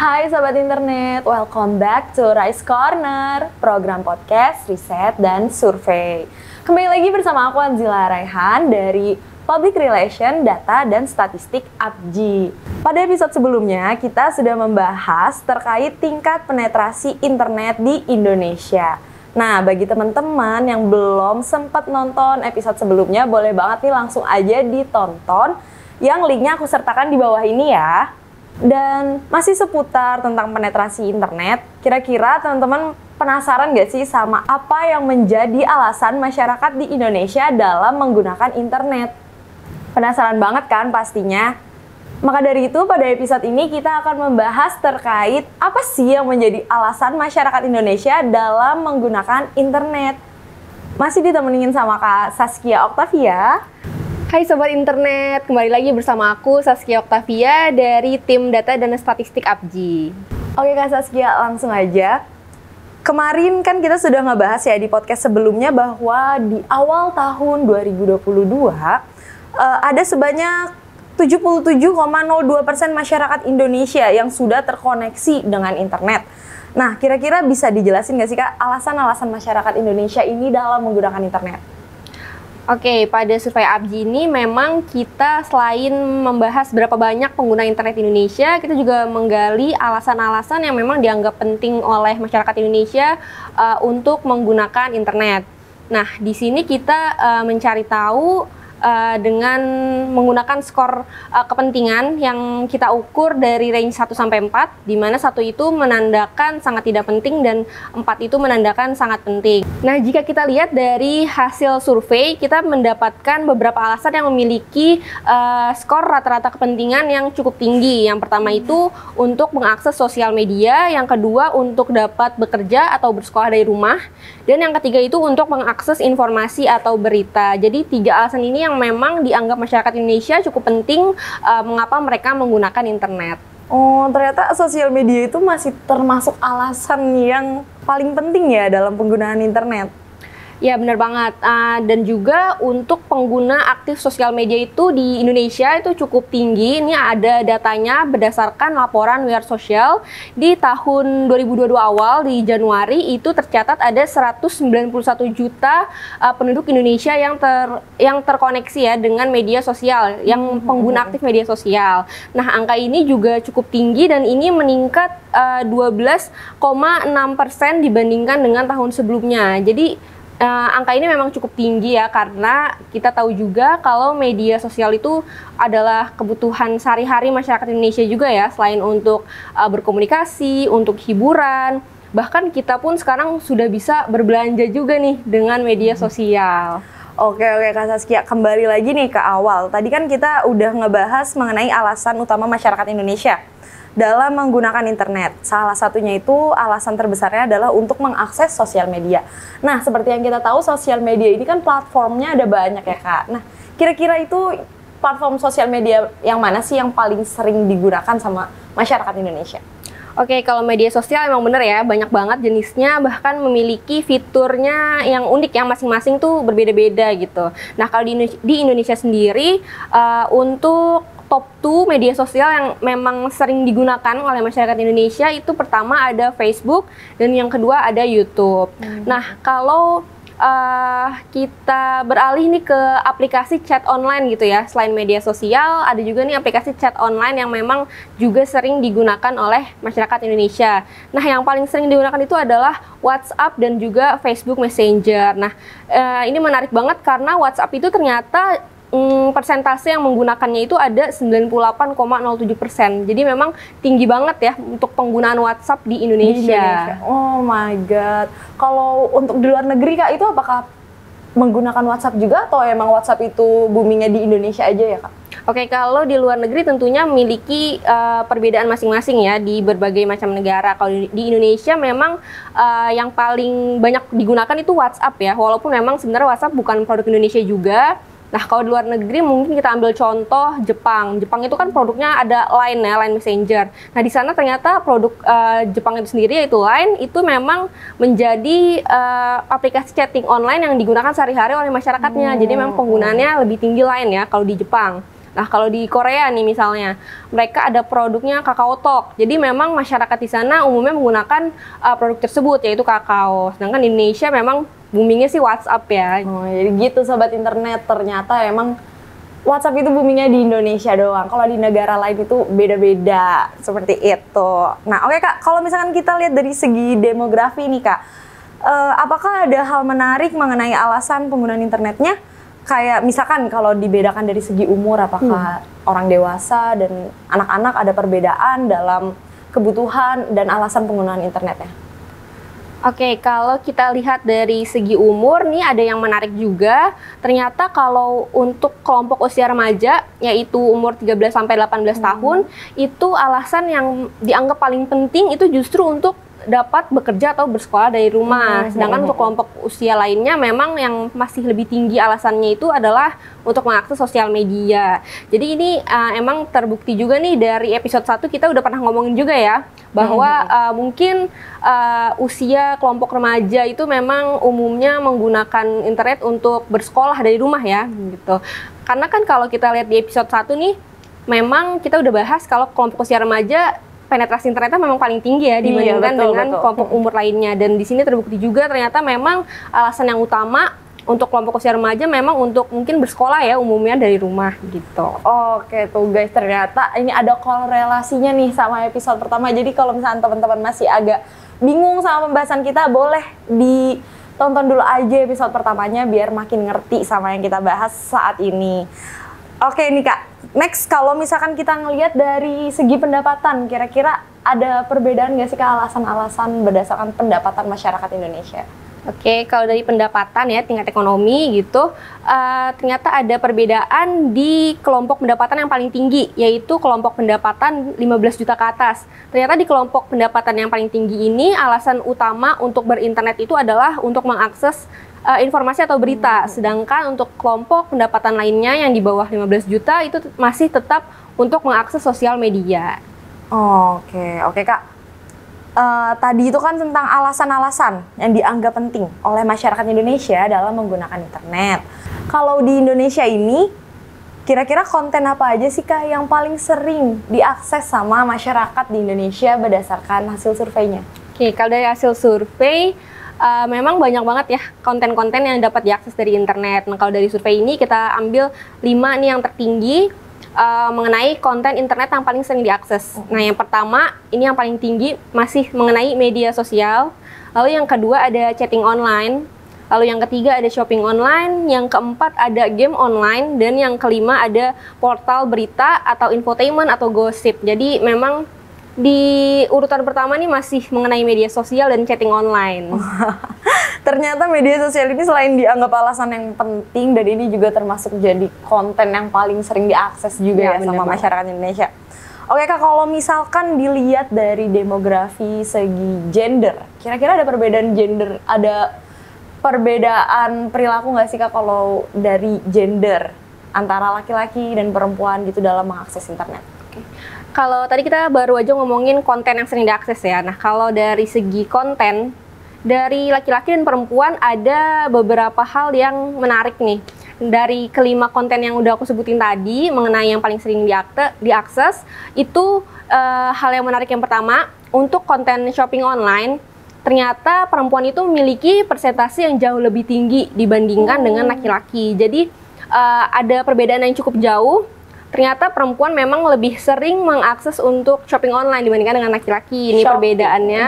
Hai Sobat Internet, welcome back to Rice Corner, program podcast, riset, dan survei. Kembali lagi bersama aku Anzila Raihan dari Public Relation, Data, dan Statistik APJI. Pada episode sebelumnya, kita sudah membahas terkait tingkat penetrasi internet di Indonesia. Nah, bagi teman-teman yang belum sempat nonton episode sebelumnya, boleh banget nih langsung aja ditonton, yang linknya aku sertakan di bawah ini ya. Dan masih seputar tentang penetrasi internet, kira-kira teman-teman penasaran gak sih sama apa yang menjadi alasan masyarakat di Indonesia dalam menggunakan internet? Penasaran banget kan pastinya? Maka dari itu pada episode ini kita akan membahas terkait apa sih yang menjadi alasan masyarakat Indonesia dalam menggunakan internet. Masih ditemenin sama Kak Saskia Oktavia. Hai Sobat Internet, kembali lagi bersama aku Saskia Oktavia dari tim Data dan Statistik APJI. Oke Kak Saskia, langsung aja. Kemarin kan kita sudah ngebahas ya di podcast sebelumnya bahwa di awal tahun 2022 ada sebanyak 77,02% masyarakat Indonesia yang sudah terkoneksi dengan internet. Nah, kira-kira bisa dijelasin nggak sih Kak alasan-alasan masyarakat Indonesia ini dalam menggunakan internet? Oke, pada survei APJI ini memang kita selain membahas berapa banyak pengguna internet Indonesia, kita juga menggali alasan-alasan yang memang dianggap penting oleh masyarakat Indonesia untuk menggunakan internet. Nah, di sini kita mencari tahu dengan menggunakan skor kepentingan yang kita ukur dari range 1 sampai 4, di mana 1 itu menandakan sangat tidak penting dan 4 itu menandakan sangat penting. Nah, jika kita lihat dari hasil survei, kita mendapatkan beberapa alasan yang memiliki skor rata-rata kepentingan yang cukup tinggi. Yang pertama itu untuk mengakses sosial media, yang kedua untuk dapat bekerja atau bersekolah dari rumah, dan yang ketiga itu untuk mengakses informasi atau berita. Jadi 3 alasan ini yang memang dianggap masyarakat Indonesia cukup penting mengapa mereka menggunakan internet. Oh, ternyata sosial media itu masih termasuk alasan yang paling penting ya dalam penggunaan internet. Ya, benar banget. Dan juga untuk pengguna aktif sosial media itu di Indonesia itu cukup tinggi. Ini ada datanya berdasarkan laporan We Are Social. Di tahun 2022 awal, di Januari, itu tercatat ada 191 juta penduduk Indonesia yang terkoneksi ya dengan media sosial, yang pengguna aktif media sosial. Nah, angka ini juga cukup tinggi dan ini meningkat 12,6% dibandingkan dengan tahun sebelumnya. Jadi angka ini memang cukup tinggi ya, karena kita tahu juga kalau media sosial itu adalah kebutuhan sehari-hari masyarakat Indonesia juga ya, selain untuk berkomunikasi, untuk hiburan, bahkan kita pun sekarang sudah bisa berbelanja juga nih dengan media sosial. Oke Kak Saskia, kembali lagi nih ke awal. Tadi kan kita udah ngebahas mengenai alasan utama masyarakat Indonesia dalam menggunakan internet. Salah satunya itu alasan terbesarnya adalah untuk mengakses sosial media. Nah, seperti yang kita tahu sosial media ini kan platformnya ada banyak ya Kak. Nah, kira-kira itu platform sosial media yang mana sih yang paling sering digunakan sama masyarakat Indonesia? Oke, kalau media sosial emang bener ya, banyak banget jenisnya, bahkan memiliki fiturnya yang unik ya, masing-masing tuh berbeda-beda gitu. Nah, kalau di Indonesia sendiri, untuk top 2 media sosial yang memang sering digunakan oleh masyarakat Indonesia itu pertama ada Facebook dan yang kedua ada YouTube. Nah, kalau kita beralih nih ke aplikasi chat online gitu ya, selain media sosial ada juga nih aplikasi chat online yang memang juga sering digunakan oleh masyarakat Indonesia. Nah, yang paling sering digunakan itu adalah WhatsApp dan juga Facebook Messenger. Nah, ini menarik banget karena WhatsApp itu ternyata persentase yang menggunakannya itu ada 98,07%. Jadi memang tinggi banget ya untuk penggunaan WhatsApp di Indonesia. Oh my god. Kalau untuk di luar negeri Kak, itu apakah menggunakan WhatsApp juga atau emang WhatsApp itu boomingnya di Indonesia aja ya Kak? Oke, kalau di luar negeri tentunya memiliki perbedaan masing-masing ya di berbagai macam negara. Kalau di Indonesia memang yang paling banyak digunakan itu WhatsApp ya, walaupun memang sebenarnya WhatsApp bukan produk Indonesia juga. Nah, kalau di luar negeri mungkin kita ambil contoh Jepang. Jepang itu kan produknya ada Line ya, Line Messenger. Nah, di sana ternyata produk Jepang itu sendiri yaitu Line itu memang menjadi aplikasi chatting online yang digunakan sehari-hari oleh masyarakatnya. Jadi memang penggunaannya lebih tinggi Line ya kalau di Jepang. Nah, kalau di Korea nih misalnya, mereka ada produknya Kakao Talk. Jadi memang masyarakat di sana umumnya menggunakan produk tersebut, yaitu kakao. Sedangkan di Indonesia memang boomingnya sih WhatsApp ya. Oh, jadi gitu sobat internet, ternyata emang WhatsApp itu boomingnya di Indonesia doang. Kalau di negara lain itu beda-beda, seperti itu. Nah, oke Kak, kalau misalkan kita lihat dari segi demografi nih Kak, apakah ada hal menarik mengenai alasan penggunaan internetnya? Kayak misalkan kalau dibedakan dari segi umur, apakah orang dewasa dan anak-anak ada perbedaan dalam kebutuhan dan alasan penggunaan internetnya? Oke, kalau kita lihat dari segi umur nih ada yang menarik juga. Ternyata kalau untuk kelompok usia remaja, yaitu umur 13 sampai 18 tahun, itu alasan yang dianggap paling penting itu justru untuk dapat bekerja atau bersekolah dari rumah. Sedangkan untuk kelompok usia lainnya memang yang masih lebih tinggi alasannya itu adalah untuk mengakses sosial media. Jadi ini emang terbukti juga nih dari episode 1 kita udah pernah ngomongin juga ya, bahwa mungkin usia kelompok remaja itu memang umumnya menggunakan internet untuk bersekolah dari rumah ya, gitu. Karena kan kalau kita lihat di episode 1 nih, memang kita udah bahas kalau kelompok usia remaja penetrasi internetnya memang paling tinggi ya dibandingkan dengan kelompok umur lainnya. Dan di sini terbukti juga ternyata memang alasan yang utama untuk kelompok usia remaja memang untuk mungkin bersekolah ya umumnya dari rumah gitu. Oke tuh guys, ternyata ini ada korelasinya nih sama episode pertama. Jadi kalau misalnya teman-teman masih agak bingung sama pembahasan kita, boleh ditonton dulu aja episode pertamanya biar makin ngerti sama yang kita bahas saat ini. Oke nih Kak, next kalau misalkan kita ngelihat dari segi pendapatan, kira-kira ada perbedaan nggak sih Kak alasan-alasan berdasarkan pendapatan masyarakat Indonesia? Oke, kalau dari pendapatan ya, tingkat ekonomi gitu, ternyata ada perbedaan di kelompok pendapatan yang paling tinggi, yaitu kelompok pendapatan 15 juta ke atas. Ternyata di kelompok pendapatan yang paling tinggi ini, alasan utama untuk berinternet itu adalah untuk mengakses informasi atau berita. Sedangkan untuk kelompok pendapatan lainnya yang di bawah 15 juta itu masih tetap untuk mengakses sosial media. Oke Kak. Tadi itu kan tentang alasan-alasan yang dianggap penting oleh masyarakat Indonesia dalam menggunakan internet. Kalau di Indonesia ini, kira-kira konten apa aja sih Kak yang paling sering diakses sama masyarakat di Indonesia berdasarkan hasil surveinya? Oke, kalau dari hasil survei, memang banyak banget ya konten-konten yang dapat diakses dari internet. Nah, kalau dari survei ini kita ambil 5 nih yang tertinggi mengenai konten internet yang paling sering diakses. Nah, yang pertama, ini yang paling tinggi masih mengenai media sosial. Lalu yang kedua ada chatting online. Lalu yang ketiga ada shopping online. Yang keempat ada game online. Dan yang kelima ada portal berita atau infotainment atau gosip. Jadi memang di urutan pertama nih masih mengenai media sosial dan chatting online. Ternyata media sosial ini selain dianggap alasan yang penting, dan ini juga termasuk jadi konten yang paling sering diakses juga ya sama masyarakat Indonesia. Oke Kak, kalau misalkan dilihat dari demografi segi gender, kira-kira ada perbedaan gender, ada perbedaan perilaku nggak sih Kak kalau dari gender antara laki-laki dan perempuan gitu dalam mengakses internet? Kalau tadi kita baru aja ngomongin konten yang sering diakses ya. Nah, kalau dari segi konten, dari laki-laki dan perempuan ada beberapa hal yang menarik nih. Dari kelima konten yang udah aku sebutin tadi, mengenai yang paling sering diakses, itu hal yang menarik yang pertama, untuk konten shopping online, ternyata perempuan itu memiliki persentase yang jauh lebih tinggi dibandingkan dengan laki-laki. Jadi ada perbedaan yang cukup jauh. Ternyata perempuan memang lebih sering mengakses untuk shopping online dibandingkan dengan laki-laki. Ini perbedaannya.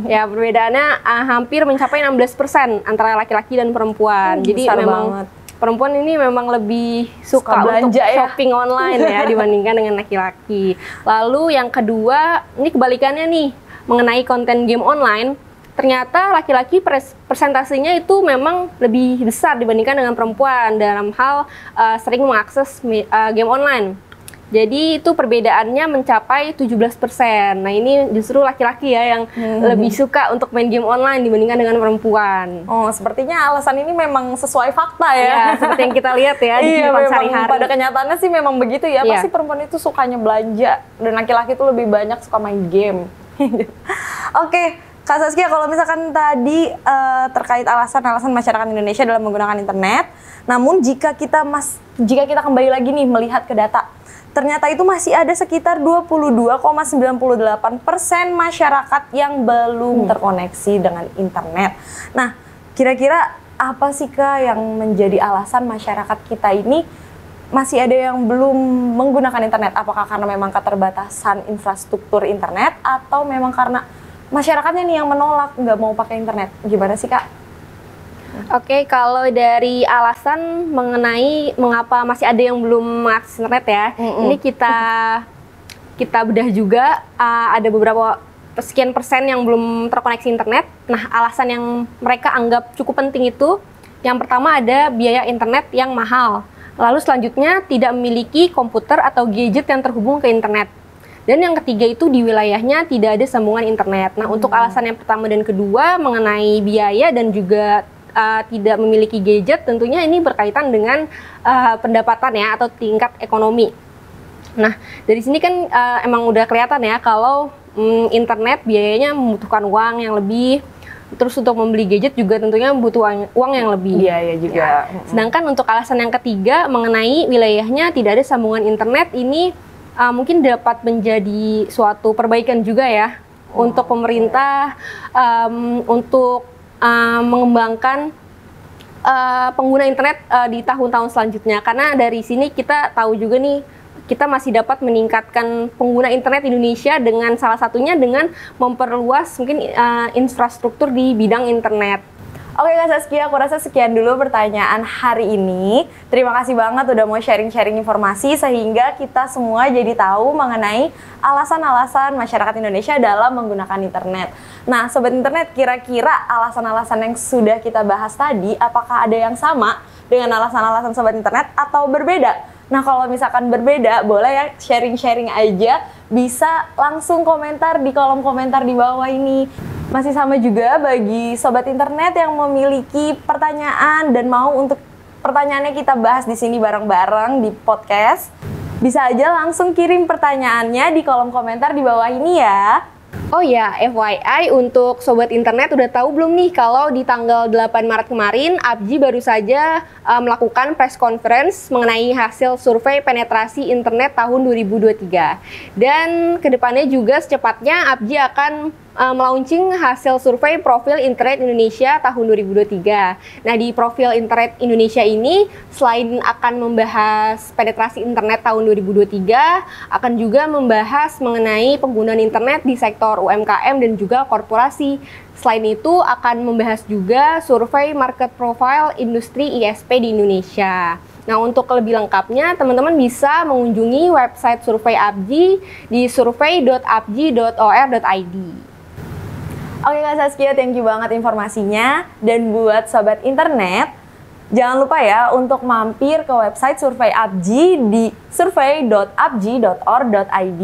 Ya, perbedaannya hampir mencapai 16% antara laki-laki dan perempuan. Jadi memang perempuan ini memang lebih suka untuk shopping online ya dibandingkan dengan laki-laki. Lalu yang kedua, ini kebalikannya nih, mengenai konten game online. Ternyata laki-laki persentasenya itu memang lebih besar dibandingkan dengan perempuan dalam hal sering mengakses game online. Jadi itu perbedaannya mencapai 17%. Nah, ini justru laki-laki ya yang lebih suka untuk main game online dibandingkan dengan perempuan. Oh, sepertinya alasan ini memang sesuai fakta ya. Iya, seperti yang kita lihat ya di kehidupan sehari-hari. Pada kenyataannya sih memang begitu ya. Pasti perempuan itu sukanya belanja dan laki-laki itu lebih banyak suka main game. Oke. Kak Saskia, kalau misalkan tadi terkait alasan-alasan masyarakat Indonesia dalam menggunakan internet, namun jika kita kembali lagi nih melihat ke data, ternyata itu masih ada sekitar 22,98% masyarakat yang belum terkoneksi dengan internet. Nah, kira-kira apa sih Kak yang menjadi alasan masyarakat kita ini masih ada yang belum menggunakan internet? Apakah karena memang keterbatasan infrastruktur internet atau memang karena masyarakatnya nih yang menolak nggak mau pakai internet? Gimana sih Kak? Oke, kalau dari alasan mengenai mengapa masih ada yang belum mengakses internet ya, ini kita bedah juga ada beberapa sekian persen yang belum terkoneksi internet. Nah, alasan yang mereka anggap cukup penting itu, yang pertama ada biaya internet yang mahal. Lalu selanjutnya tidak memiliki komputer atau gadget yang terhubung ke internet. Dan yang ketiga itu di wilayahnya tidak ada sambungan internet. Nah, untuk alasan yang pertama dan kedua mengenai biaya dan juga tidak memiliki gadget, tentunya ini berkaitan dengan pendapatan ya atau tingkat ekonomi. Nah, dari sini kan emang udah kelihatan ya kalau internet biayanya membutuhkan uang yang lebih. Terus untuk membeli gadget juga tentunya butuh uang yang lebih. Iya juga. Ya. Sedangkan untuk alasan yang ketiga mengenai wilayahnya tidak ada sambungan internet, ini mungkin dapat menjadi suatu perbaikan juga ya untuk pemerintah untuk mengembangkan pengguna internet di tahun-tahun selanjutnya. Karena dari sini kita tahu juga nih, kita masih dapat meningkatkan pengguna internet Indonesia dengan salah satunya dengan memperluas mungkin infrastruktur di bidang internet. Oke Kak Saskia, aku rasa sekian dulu pertanyaan hari ini. Terima kasih banget udah mau sharing-sharing informasi sehingga kita semua jadi tahu mengenai alasan-alasan masyarakat Indonesia dalam menggunakan internet. Nah, Sobat Internet, kira-kira alasan-alasan yang sudah kita bahas tadi, apakah ada yang sama dengan alasan-alasan Sobat Internet atau berbeda? Nah, kalau misalkan berbeda, boleh ya sharing-sharing aja, bisa langsung komentar di kolom komentar di bawah ini. Masih sama juga bagi Sobat Internet yang memiliki pertanyaan dan mau untuk pertanyaannya kita bahas di sini bareng-bareng di podcast, bisa aja langsung kirim pertanyaannya di kolom komentar di bawah ini ya. Oh ya, FYI untuk Sobat Internet udah tahu belum nih kalau di tanggal 8 Maret kemarin Abji baru saja melakukan press conference mengenai hasil survei penetrasi internet tahun 2023. Dan kedepannya juga secepatnya Abji akan melaunching hasil survei profil internet Indonesia tahun 2023. Nah, di profil internet Indonesia ini selain akan membahas penetrasi internet tahun 2023, akan juga membahas mengenai penggunaan internet di sektor UMKM dan juga korporasi. Selain itu akan membahas juga survei market profile industri ISP di Indonesia. Nah, untuk lebih lengkapnya, teman-teman bisa mengunjungi website survei Abji di survei.abji.or.id. Oke Kak Saskia, thank you banget informasinya. Dan buat Sobat Internet, jangan lupa ya untuk mampir ke website survei Abji di survei.abji.or.id.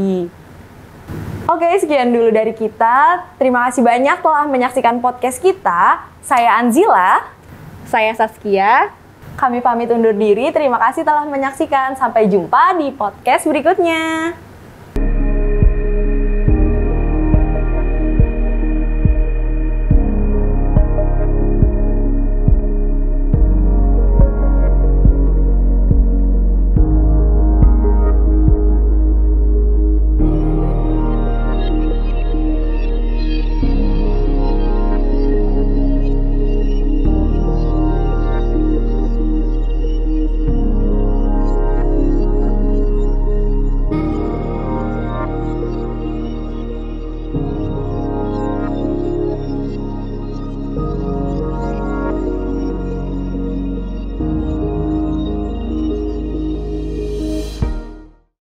Oke, sekian dulu dari kita. Terima kasih banyak telah menyaksikan podcast kita. Saya Anzila. Saya Saskia. Kami pamit undur diri. Terima kasih telah menyaksikan. Sampai jumpa di podcast berikutnya.